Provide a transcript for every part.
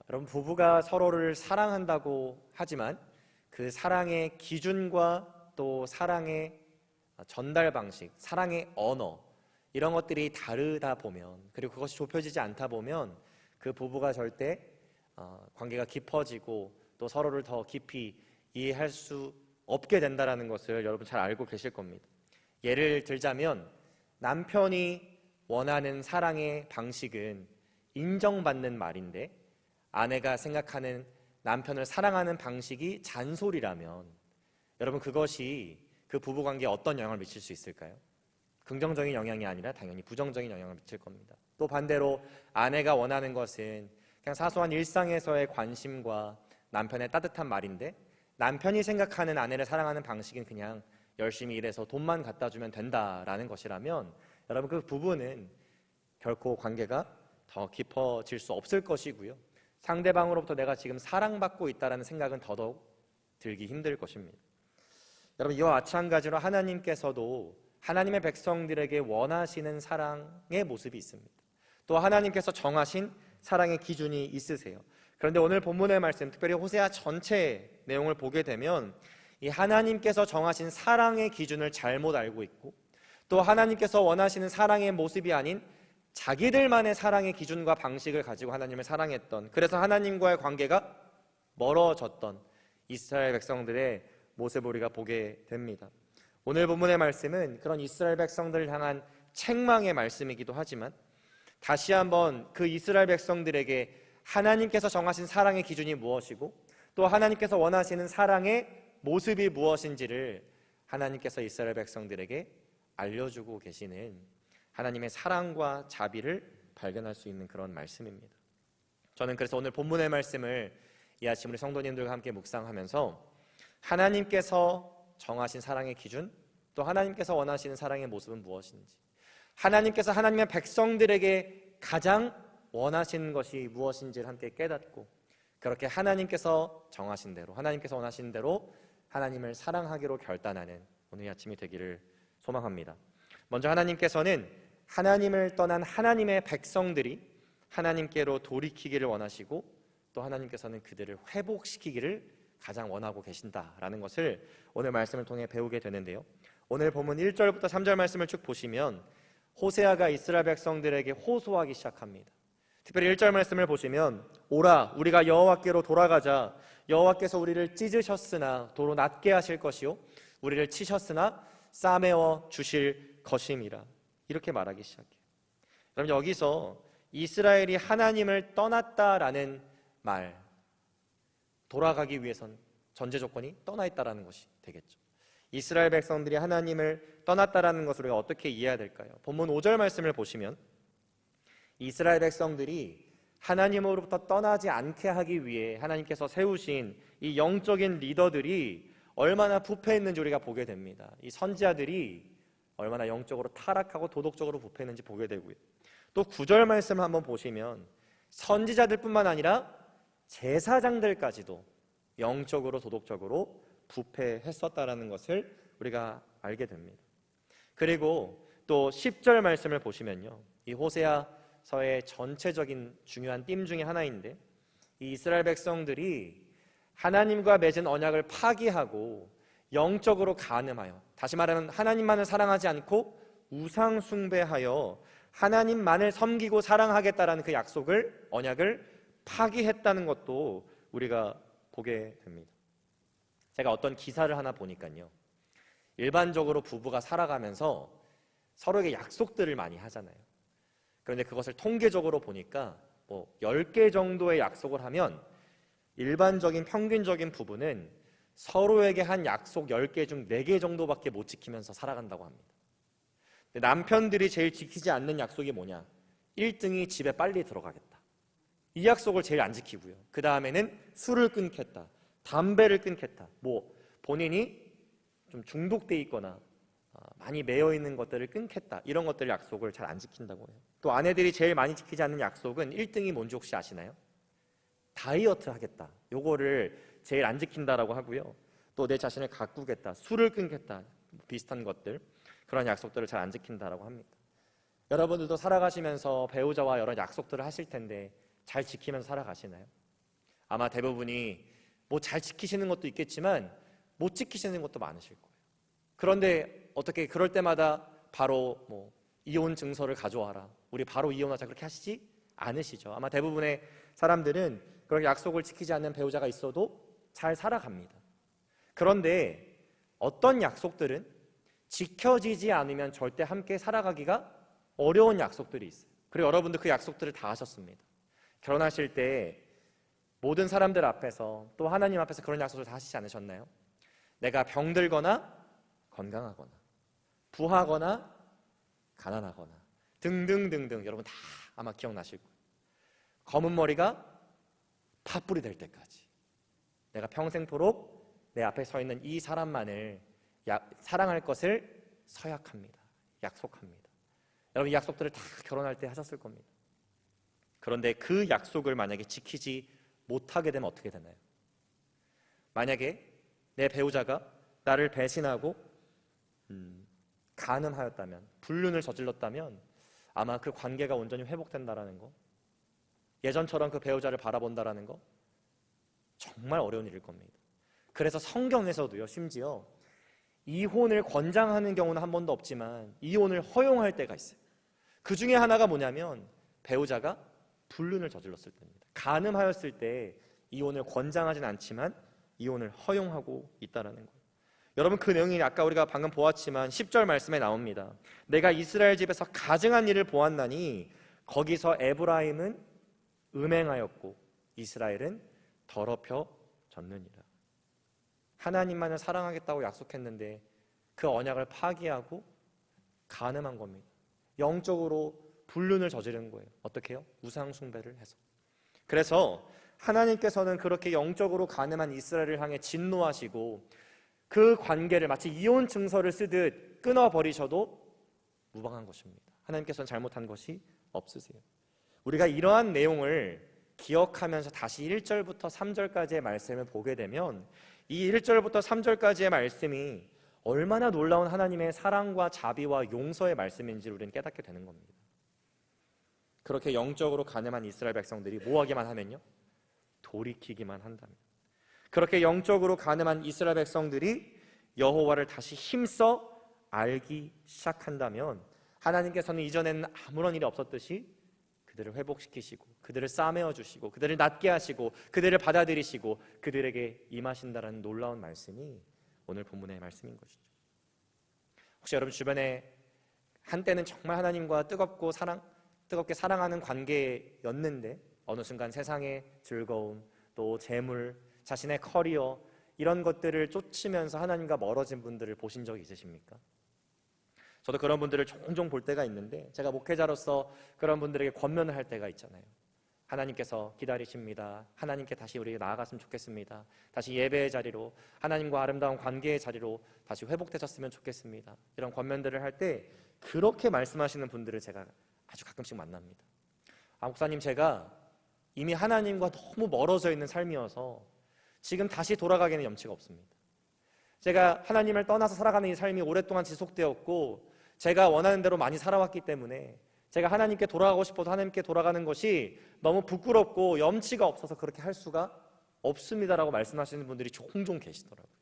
여러분, 부부가 서로를 사랑한다고 하지만 그 사랑의 기준과 또 사랑의 전달 방식, 사랑의 언어, 이런 것들이 다르다 보면, 그리고 그것이 좁혀지지 않다 보면 그 부부가 절대 관계가 깊어지고 또 서로를 더 깊이 이해할 수 없게 된다는 것을 여러분 잘 알고 계실 겁니다. 예를 들자면 남편이 원하는 사랑의 방식은 인정받는 말인데 아내가 생각하는 남편을 사랑하는 방식이 잔소리라면 여러분, 그것이 그 부부관계에 어떤 영향을 미칠 수 있을까요? 긍정적인 영향이 아니라 당연히 부정적인 영향을 미칠 겁니다. 또 반대로 아내가 원하는 것은 그냥 사소한 일상에서의 관심과 남편의 따뜻한 말인데 남편이 생각하는 아내를 사랑하는 방식은 그냥 열심히 일해서 돈만 갖다 주면 된다라는 것이라면 여러분, 그 부부는 결코 관계가 더 깊어질 수 없을 것이고요, 상대방으로부터 내가 지금 사랑받고 있다는 생각은 더더욱 들기 힘들 것입니다. 여러분, 이와 마찬가지로 하나님께서도 하나님의 백성들에게 원하시는 사랑의 모습이 있습니다. 또 하나님께서 정하신 사랑의 기준이 있으세요. 그런데 오늘 본문의 말씀, 특별히 호세아 전체 내용을 보게 되면 이 하나님께서 정하신 사랑의 기준을 잘못 알고 있고 또 하나님께서 원하시는 사랑의 모습이 아닌 자기들만의 사랑의 기준과 방식을 가지고 하나님을 사랑했던, 그래서 하나님과의 관계가 멀어졌던 이스라엘 백성들의 모습을 우리가 보게 됩니다. 오늘 본문의 말씀은 그런 이스라엘 백성들을 향한 책망의 말씀이기도 하지만 다시 한번 그 이스라엘 백성들에게 하나님께서 정하신 사랑의 기준이 무엇이고 또 하나님께서 원하시는 사랑의 모습이 무엇인지를 하나님께서 이스라엘 백성들에게 알려주고 계시는 하나님의 사랑과 자비를 발견할 수 있는 그런 말씀입니다. 저는 그래서 오늘 본문의 말씀을 이 아침 우리 성도님들과 함께 묵상하면서 하나님께서 정하신 사랑의 기준, 또 하나님께서 원하시는 사랑의 모습은 무엇인지, 하나님께서 하나님의 백성들에게 가장 원하시는 것이 무엇인지를 함께 깨닫고 그렇게 하나님께서 정하신 대로, 하나님께서 원하시는 대로 하나님을 사랑하기로 결단하는 오늘 아침이 되기를 소망합니다. 먼저 하나님께서는 하나님을 떠난 하나님의 백성들이 하나님께로 돌이키기를 원하시고 또 하나님께서는 그들을 회복시키기를 가장 원하고 계신다라는 것을 오늘 말씀을 통해 배우게 되는데요, 오늘 본문 1절부터 3절 말씀을 쭉 보시면 호세아가 이스라엘 백성들에게 호소하기 시작합니다. 특별히 1절 말씀을 보시면 오라 우리가 여호와께로 돌아가자, 여호와께서 우리를 찢으셨으나 도로 낫게 하실 것이요 우리를 치셨으나 싸매어 주실 것임이라, 이렇게 말하기 시작해요. 여러분, 여기서 이스라엘이 하나님을 떠났다라는 말, 돌아가기 위해선 전제 조건이 떠나 있다라는 것이 되겠죠. 이스라엘 백성들이 하나님을 떠났다라는 것을 우리가 어떻게 이해해야 될까요? 본문 5절 말씀을 보시면 이스라엘 백성들이 하나님으로부터 떠나지 않게 하기 위해 하나님께서 세우신 이 영적인 리더들이 얼마나 부패했는지 우리가 보게 됩니다. 이 선지자들이 얼마나 영적으로 타락하고 도덕적으로 부패했는지 보게 되고요, 또 9절 말씀을 한번 보시면 선지자들뿐만 아니라 제사장들까지도 영적으로 도덕적으로 부패했었다라는 것을 우리가 알게 됩니다. 그리고 또 10절 말씀을 보시면요, 이 호세아서의 전체적인 중요한 띠 중에 하나인데 이 이스라엘 백성들이 하나님과 맺은 언약을 파기하고 영적으로 간음하여, 다시 말하면 하나님만을 사랑하지 않고 우상 숭배하여 하나님만을 섬기고 사랑하겠다라는 그 약속을, 언약을 파기했다는 것도 우리가 보게 됩니다. 제가 어떤 기사를 하나 보니까요, 일반적으로 부부가 살아가면서 서로에게 약속들을 많이 하잖아요. 그런데 그것을 통계적으로 보니까 10개 정도의 약속을 하면 일반적인 평균적인 부부는 서로에게 한 약속 10개 중 4개 정도밖에 못 지키면서 살아간다고 합니다. 근데 남편들이 제일 지키지 않는 약속이 뭐냐? 1등이 집에 빨리 들어가겠다. 이 약속을 제일 안 지키고요, 그 다음에는 술을 끊겠다, 담배를 끊겠다, 본인이 좀 중독돼 있거나 많이 매여 있는 것들을 끊겠다, 이런 것들 약속을 잘 안 지킨다고 해요. 또 아내들이 제일 많이 지키지 않는 약속은 1등이 뭔지 혹시 아시나요? 다이어트 하겠다, 요거를 제일 안 지킨다라고 하고요, 또 내 자신을 가꾸겠다, 술을 끊겠다, 비슷한 것들, 그런 약속들을 잘 안 지킨다라고 합니다. 여러분들도 살아가시면서 배우자와 여러 약속들을 하실 텐데 잘 지키면서 살아가시나요? 아마 대부분이 뭐 잘 지키시는 것도 있겠지만 못 지키시는 것도 많으실 거예요. 그런데 어떻게 그럴 때마다 바로 뭐 이혼 증서를 가져와라, 우리 바로 이혼하자, 그렇게 하시지 않으시죠. 아마 대부분의 사람들은 그렇게 약속을 지키지 않는 배우자가 있어도 잘 살아갑니다. 그런데 어떤 약속들은 지켜지지 않으면 절대 함께 살아가기가 어려운 약속들이 있어요. 그리고 여러분도 그 약속들을 다 하셨습니다. 결혼하실 때 모든 사람들 앞에서 또 하나님 앞에서 그런 약속을 다 하시지 않으셨나요? 내가 병들거나 건강하거나 부하거나 가난하거나 등등등등, 여러분 다 아마 기억나실 거예요. 검은 머리가 팥불이 될 때까지 내가 평생토록 내 앞에 서 있는 이 사람만을 사랑할 것을 서약합니다. 약속합니다. 여러분 이 약속들을 다 결혼할 때 하셨을 겁니다. 그런데 그 약속을 만약에 지키지 못하게 되면 어떻게 되나요? 만약에 내 배우자가 나를 배신하고 간음하였다면, 불륜을 저질렀다면 아마 그 관계가 온전히 회복된다라는 거, 예전처럼 그 배우자를 바라본다라는 거 정말 어려운 일일 겁니다. 그래서 성경에서도요, 심지어 이혼을 권장하는 경우는 한 번도 없지만 이혼을 허용할 때가 있어요. 그 중에 하나가 뭐냐면 배우자가 불륜을 저질렀을 때입니다. 간음하였을 때 이혼을 권장하진 않지만 이혼을 허용하고 있다는 거예요. 여러분 그 내용이 아까 우리가 방금 보았지만 10절 말씀에 나옵니다. 내가 이스라엘 집에서 가증한 일을 보았나니 거기서 에브라임은 음행하였고 이스라엘은 더럽혀졌느니라. 하나님만을 사랑하겠다고 약속했는데 그 언약을 파기하고 간음한 겁니다. 영적으로 불륜을 저지른 거예요. 어떻게 해요? 우상 숭배를 해서. 그래서 하나님께서는 그렇게 영적으로 간음한 이스라엘을 향해 진노하시고 그 관계를 마치 이혼 증서를 쓰듯 끊어버리셔도 무방한 것입니다. 하나님께서는 잘못한 것이 없으세요. 우리가 이러한 내용을 기억하면서 다시 1절부터 3절까지의 말씀을 보게 되면 이 1절부터 3절까지의 말씀이 얼마나 놀라운 하나님의 사랑과 자비와 용서의 말씀인지를 우리는 깨닫게 되는 겁니다. 그렇게 영적으로 간음한 이스라엘 백성들이 뭐 하기만 하면요? 돌이키기만 한다면, 그렇게 영적으로 간음한 이스라엘 백성들이 여호와를 다시 힘써 알기 시작한다면 하나님께서는 이전에는 아무런 일이 없었듯이 그들을 회복시키시고 그들을 싸매어 주시고 그들을 낫게 하시고 그들을 받아들이시고 그들에게 임하신다라는 놀라운 말씀이 오늘 본문의 말씀인 것이죠. 혹시 여러분 주변에 한때는 정말 하나님과 뜨겁게 사랑하는 관계였는데 어느 순간 세상의 즐거움, 또 재물, 자신의 커리어 이런 것들을 쫓으면서 하나님과 멀어진 분들을 보신 적이 있으십니까? 저도 그런 분들을 종종 볼 때가 있는데 제가 목회자로서 그런 분들에게 권면을 할 때가 있잖아요. 하나님께서 기다리십니다. 하나님께 다시 우리가 나아갔으면 좋겠습니다. 다시 예배의 자리로, 하나님과 아름다운 관계의 자리로 다시 회복되셨으면 좋겠습니다. 이런 권면들을 할 때 그렇게 말씀하시는 분들을 제가 아주 가끔씩 만납니다. 목사님, 제가 이미 하나님과 너무 멀어져 있는 삶이어서 지금 다시 돌아가기에는 염치가 없습니다. 제가 하나님을 떠나서 살아가는 이 삶이 오랫동안 지속되었고 제가 원하는 대로 많이 살아왔기 때문에 제가 하나님께 돌아가고 싶어도 하나님께 돌아가는 것이 너무 부끄럽고 염치가 없어서 그렇게 할 수가 없습니다라고 말씀하시는 분들이 종종 계시더라고요.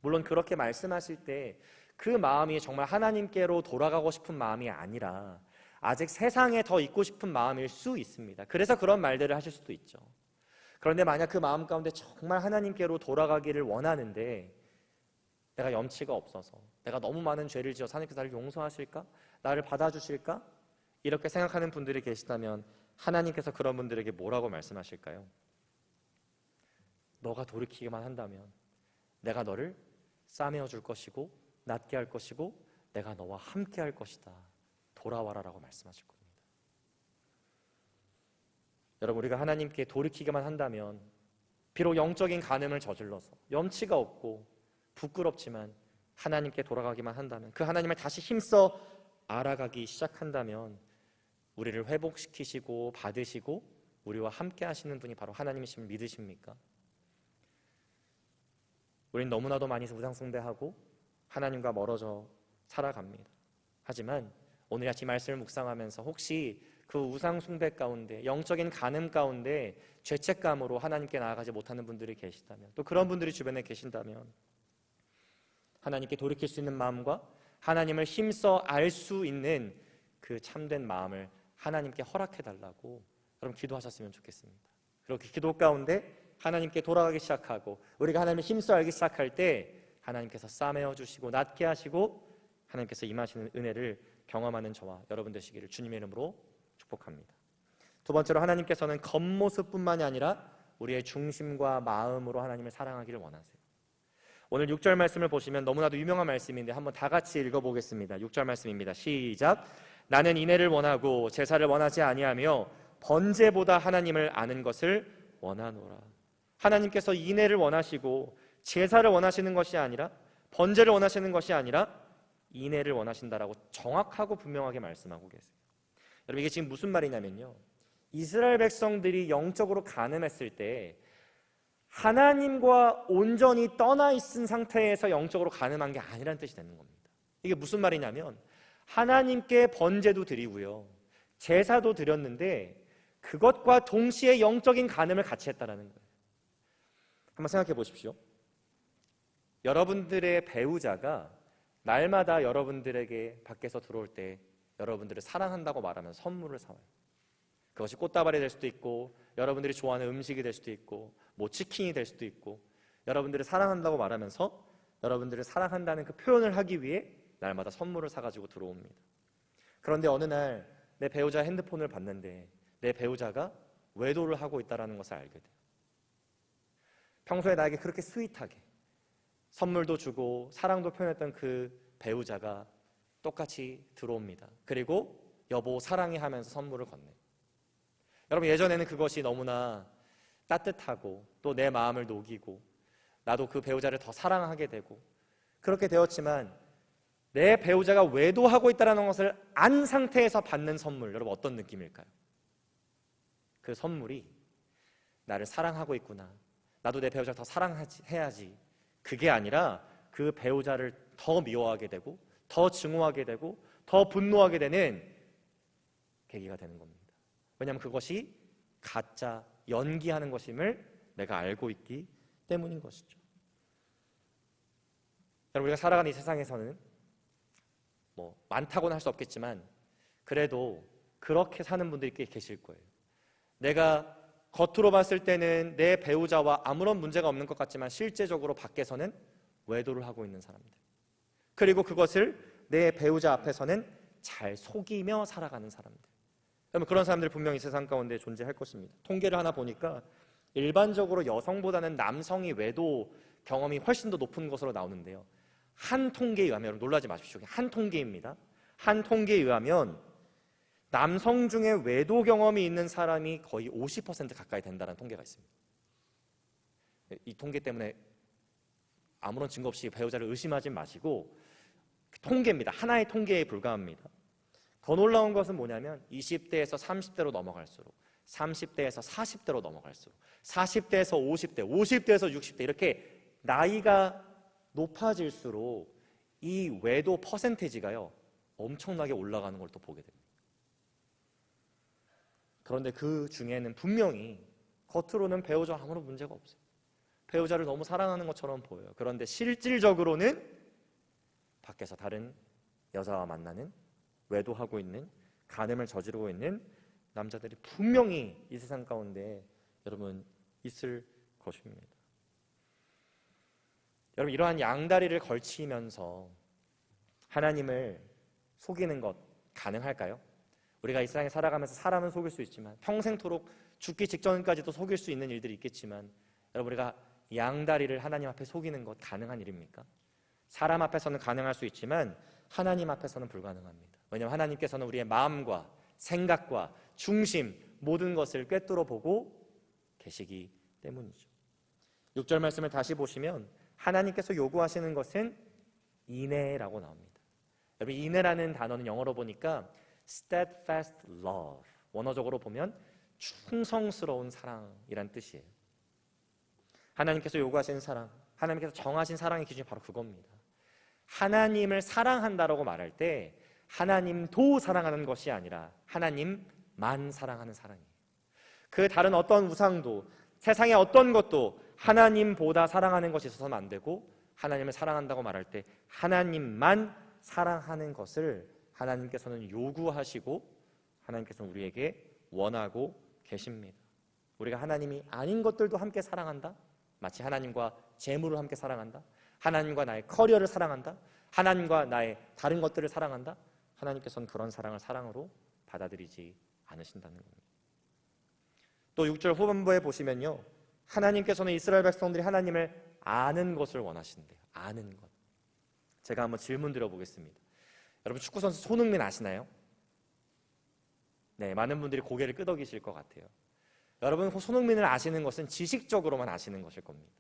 물론 그렇게 말씀하실 때 그 마음이 정말 하나님께로 돌아가고 싶은 마음이 아니라 아직 세상에 더 있고 싶은 마음일 수 있습니다. 그래서 그런 말들을 하실 수도 있죠. 그런데 만약 그 마음 가운데 정말 하나님께로 돌아가기를 원하는데 내가 염치가 없어서, 내가 너무 많은 죄를 지어서 하나님께서 나를 용서하실까? 나를 받아주실까? 이렇게 생각하는 분들이 계시다면 하나님께서 그런 분들에게 뭐라고 말씀하실까요? 너가 돌이키기만 한다면 내가 너를 싸매어 줄 것이고 낫게 할 것이고 내가 너와 함께 할 것이다. 돌아와라라고 말씀하실 겁니다. 여러분, 우리가 하나님께 돌이키기만 한다면 비록 영적인 간음을 저질러서 염치가 없고 부끄럽지만 하나님께 돌아가기만 한다면, 그 하나님을 다시 힘써 알아가기 시작한다면 우리를 회복시키시고 받으시고 우리와 함께 하시는 분이 바로 하나님이심을 믿으십니까? 우린 너무나도 많이 우상 숭배하고 하나님과 멀어져 살아갑니다. 하지만 오늘 아침 말씀을 묵상하면서 혹시 그 우상 숭배 가운데, 영적인 간음 가운데 죄책감으로 하나님께 나아가지 못하는 분들이 계시다면, 또 그런 분들이 주변에 계신다면 하나님께 돌이킬 수 있는 마음과 하나님을 힘써 알 수 있는 그 참된 마음을 하나님께 허락해달라고 여러분 기도하셨으면 좋겠습니다. 그렇게 기도 가운데 하나님께 돌아가기 시작하고 우리가 하나님을 힘써 알기 시작할 때 하나님께서 싸매어 주시고 낫게 하시고 하나님께서 임하시는 은혜를 경험하는 저와 여러분 되시기를 주님의 이름으로 축복합니다. 두 번째로, 하나님께서는 겉모습뿐만이 아니라 우리의 중심과 마음으로 하나님을 사랑하기를 원하세요. 오늘 6절 말씀을 보시면 너무나도 유명한 말씀인데 한번 다 같이 읽어보겠습니다. 6절 말씀입니다. 시작. 나는 인애를 원하고 제사를 원하지 아니하며 번제보다 하나님을 아는 것을 원하노라. 하나님께서 인애를 원하시고 제사를 원하시는 것이 아니라, 번제를 원하시는 것이 아니라 인애를 원하신다라고 정확하고 분명하게 말씀하고 계세요. 여러분, 이게 지금 무슨 말이냐면요, 이스라엘 백성들이 영적으로 간음했을 때 하나님과 온전히 떠나 있은 상태에서 영적으로 간음한 게 아니라는 뜻이 되는 겁니다. 이게 무슨 말이냐면 하나님께 번제도 드리고요, 제사도 드렸는데 그것과 동시에 영적인 간음을 같이 했다라는 거예요. 한번 생각해 보십시오. 여러분들의 배우자가 날마다 여러분들에게 밖에서 들어올 때 여러분들을 사랑한다고 말하면 선물을 사와요. 그것이 꽃다발이 될 수도 있고, 여러분들이 좋아하는 음식이 될 수도 있고, 뭐 치킨이 될 수도 있고, 여러분들을 사랑한다고 말하면서 여러분들을 사랑한다는 그 표현을 하기 위해 날마다 선물을 사가지고 들어옵니다. 그런데 어느 날 내 배우자 핸드폰을 봤는데 내 배우자가 외도를 하고 있다는 것을 알게 돼요. 평소에 나에게 그렇게 스윗하게 선물도 주고 사랑도 표현했던 그 배우자가 똑같이 들어옵니다. 그리고 여보 사랑해 하면서 선물을 건네요. 여러분, 예전에는 그것이 너무나 따뜻하고 또 내 마음을 녹이고 나도 그 배우자를 더 사랑하게 되고 그렇게 되었지만, 내 배우자가 외도하고 있다는 것을 안 상태에서 받는 선물, 여러분 어떤 느낌일까요? 그 선물이 나를 사랑하고 있구나, 나도 내 배우자를 더 사랑해야지, 그게 아니라 그 배우자를 더 미워하게 되고 더 증오하게 되고 더 분노하게 되는 계기가 되는 겁니다. 왜냐하면 그것이 가짜, 연기하는 것임을 내가 알고 있기 때문인 것이죠. 여러분, 우리가 살아가는 이 세상에서는 뭐 많다고는 할 수 없겠지만 그래도 그렇게 사는 분들이 꽤 계실 거예요. 내가 겉으로 봤을 때는 내 배우자와 아무런 문제가 없는 것 같지만 실제적으로 밖에서는 외도를 하고 있는 사람들, 그리고 그것을 내 배우자 앞에서는 잘 속이며 살아가는 사람들. 여러분, 그런 사람들이 분명히 세상 가운데 존재할 것입니다. 통계를 하나 보니까 일반적으로 여성보다는 남성이 외도 경험이 훨씬 더 높은 것으로 나오는데요, 한 통계에 의하면, 여러분 놀라지 마십시오, 한 통계입니다. 한 통계에 의하면 남성 중에 외도 경험이 있는 사람이 거의 50% 가까이 된다는 통계가 있습니다. 이 통계 때문에 아무런 증거 없이 배우자를 의심하지 마시고, 통계입니다. 하나의 통계에 불과합니다. 더 놀라운 것은 뭐냐면 20대에서 30대로 넘어갈수록, 30대에서 40대로 넘어갈수록, 40대에서 50대, 50대에서 60대 이렇게 나이가 높아질수록 이 외도 퍼센테이지가요 엄청나게 올라가는 걸 또 보게 됩니다. 그런데 그 중에는 분명히 겉으로는 배우자와 아무런 문제가 없어요. 배우자를 너무 사랑하는 것처럼 보여요. 그런데 실질적으로는 밖에서 다른 여자와 만나는, 외도하고 있는, 간음을 저지르고 있는 남자들이 분명히 이 세상 가운데 여러분 있을 것입니다. 여러분, 이러한 양다리를 걸치면서 하나님을 속이는 것 가능할까요? 우리가 이 세상에 살아가면서 사람은 속일 수 있지만, 평생토록 죽기 직전까지도 속일 수 있는 일들이 있겠지만, 여러분 우리가 양다리를 하나님 앞에 속이는 것 가능한 일입니까? 사람 앞에서는 가능할 수 있지만 하나님 앞에서는 불가능합니다. 왜냐하면 하나님께서는 우리의 마음과 생각과 중심, 모든 것을 꿰뚫어 보고 계시기 때문이죠. 6절 말씀을 다시 보시면 하나님께서 요구하시는 것은 인애라고 나옵니다. 여러분, 인애라는 단어는 영어로 보니까 steadfast love, 원어적으로 보면 충성스러운 사랑이란 뜻이에요. 하나님께서 요구하시는 사랑, 하나님께서 정하신 사랑의 기준이 바로 그겁니다. 하나님을 사랑한다라고 말할 때 하나님도 사랑하는 것이 아니라 하나님만 사랑하는 사랑이에요. 그 다른 어떤 우상도, 세상의 어떤 것도 하나님보다 사랑하는 것이 있어서는 안 되고, 하나님을 사랑한다고 말할 때 하나님만 사랑하는 것을 하나님께서는 요구하시고 하나님께서는 우리에게 원하고 계십니다. 우리가 하나님이 아닌 것들도 함께 사랑한다, 마치 하나님과 재물을 함께 사랑한다, 하나님과 나의 커리어를 사랑한다, 하나님과 나의 다른 것들을 사랑한다, 하나님께서는 그런 사랑을 사랑으로 받아들이지 않으신다는 겁니다. 또 6절 후반부에 보시면요, 하나님께서는 이스라엘 백성들이 하나님을 아는 것을 원하신대요. 아는 것. 제가 한번 질문 드려보겠습니다. 여러분, 축구선수 손흥민 아시나요? 네, 많은 분들이 고개를 끄덕이실 것 같아요. 여러분, 손흥민을 아시는 것은 지식적으로만 아시는 것일 겁니다.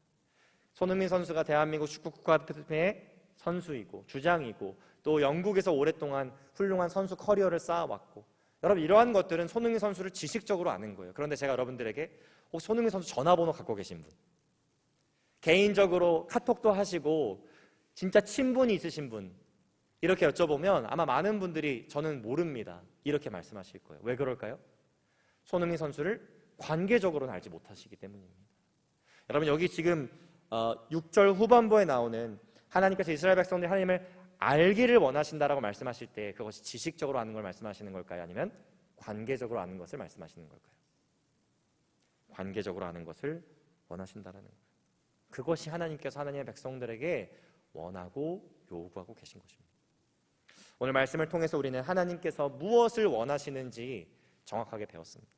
손흥민 선수가 대한민국 축구 국가대표의 선수이고 주장이고 또 영국에서 오랫동안 훌륭한 선수 커리어를 쌓아왔고, 여러분, 이러한 것들은 손흥민 선수를 지식적으로 아는 거예요. 그런데 제가 여러분들에게 혹시 손흥민 선수 전화번호 갖고 계신 분, 개인적으로 카톡도 하시고 진짜 친분이 있으신 분, 이렇게 여쭤보면 아마 많은 분들이 저는 모릅니다, 이렇게 말씀하실 거예요. 왜 그럴까요? 손흥민 선수를 관계적으로는 알지 못하시기 때문입니다. 여러분, 여기 지금 6절 후반부에 나오는 하나님께서 이스라엘 백성들이 하나님을 알기를 원하신다라고 말씀하실 때 그것이 지식적으로 아는 걸 말씀하시는 걸까요? 아니면 관계적으로 아는 것을 말씀하시는 걸까요? 관계적으로 아는 것을 원하신다라는 거예요. 그것이 하나님께서 하나님의 백성들에게 원하고 요구하고 계신 것입니다. 오늘 말씀을 통해서 우리는 하나님께서 무엇을 원하시는지 정확하게 배웠습니다.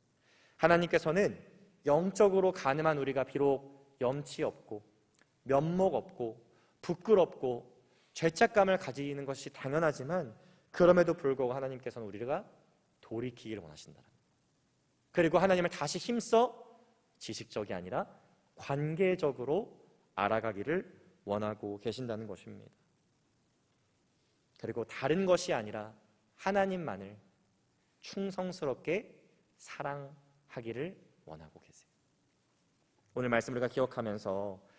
하나님께서는 영적으로 가늠한 우리가 비록 염치 없고 면목 없고 부끄럽고 죄책감을 가지는 것이 당연하지만, 그럼에도 불구하고 하나님께서는 우리가 돌이키기를 원하신다는 거예요. 그리고 하나님을 다시 힘써 지식적이 아니라 관계적으로 알아가기를 원하고 계신다는 것입니다. 그리고 다른 것이 아니라 하나님만을 충성스럽게 사랑하기를 원하고 계세요. 오늘 말씀 우리가 기억하면서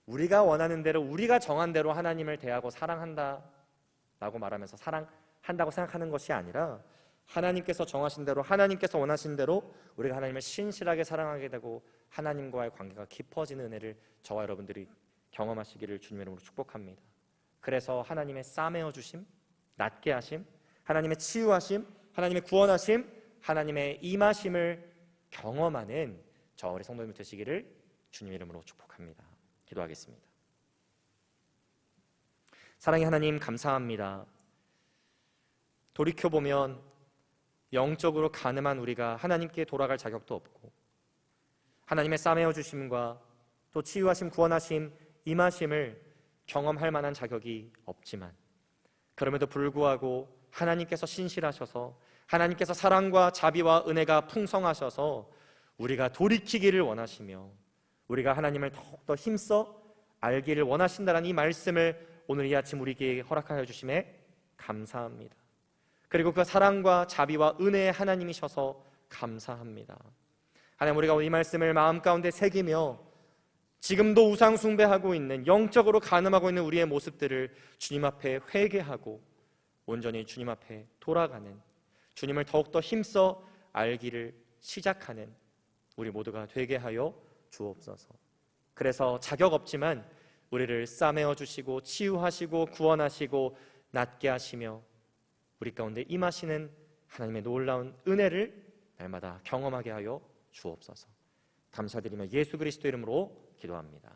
우리가 원하는 대로, 우리가 정한 대로 하나님을 대하고 사랑한다라고 말하면서 사랑한다고 생각하는 것이 아니라 하나님께서 정하신 대로, 하나님께서 원하신 대로 우리가 하나님을 신실하게 사랑하게 되고 하나님과의 관계가 깊어지는 은혜를 저와 여러분들이 경험하시기를 주님의 이름으로 축복합니다. 그래서 하나님의 싸매어 주심, 낫게 하심, 하나님의 치유하심, 하나님의 구원하심, 하나님의 임하심을 경험하는 저와 우리 성도님들 되시기를 주님의 이름으로 축복합니다. 기도하겠습니다. 사랑의 하나님, 감사합니다. 돌이켜보면 영적으로 가늠한 우리가 하나님께 돌아갈 자격도 없고, 하나님의 싸매어 주심과 또 치유하심, 구원하심, 임하심을 경험할 만한 자격이 없지만, 그럼에도 불구하고 하나님께서 신실하셔서, 하나님께서 사랑과 자비와 은혜가 풍성하셔서 우리가 돌이키기를 원하시며 우리가 하나님을 더욱더 힘써 알기를 원하신다는 이 말씀을 오늘 이 아침 우리에게 허락하여 주심에 감사합니다. 그리고 그 사랑과 자비와 은혜의 하나님이셔서 감사합니다. 하나님, 우리가 이 말씀을 마음 가운데 새기며 지금도 우상 숭배하고 있는, 영적으로 간음하고 있는 우리의 모습들을 주님 앞에 회개하고 온전히 주님 앞에 돌아가는, 주님을 더욱더 힘써 알기를 시작하는 우리 모두가 되게 하여 주옵소서. 그래서 자격 없지만 우리를 싸매어 주시고 치유하시고 구원하시고 낫게 하시며 우리 가운데 임하시는 하나님의 놀라운 은혜를 날마다 경험하게 하여 주옵소서. 감사드리며 예수 그리스도 이름으로 기도합니다.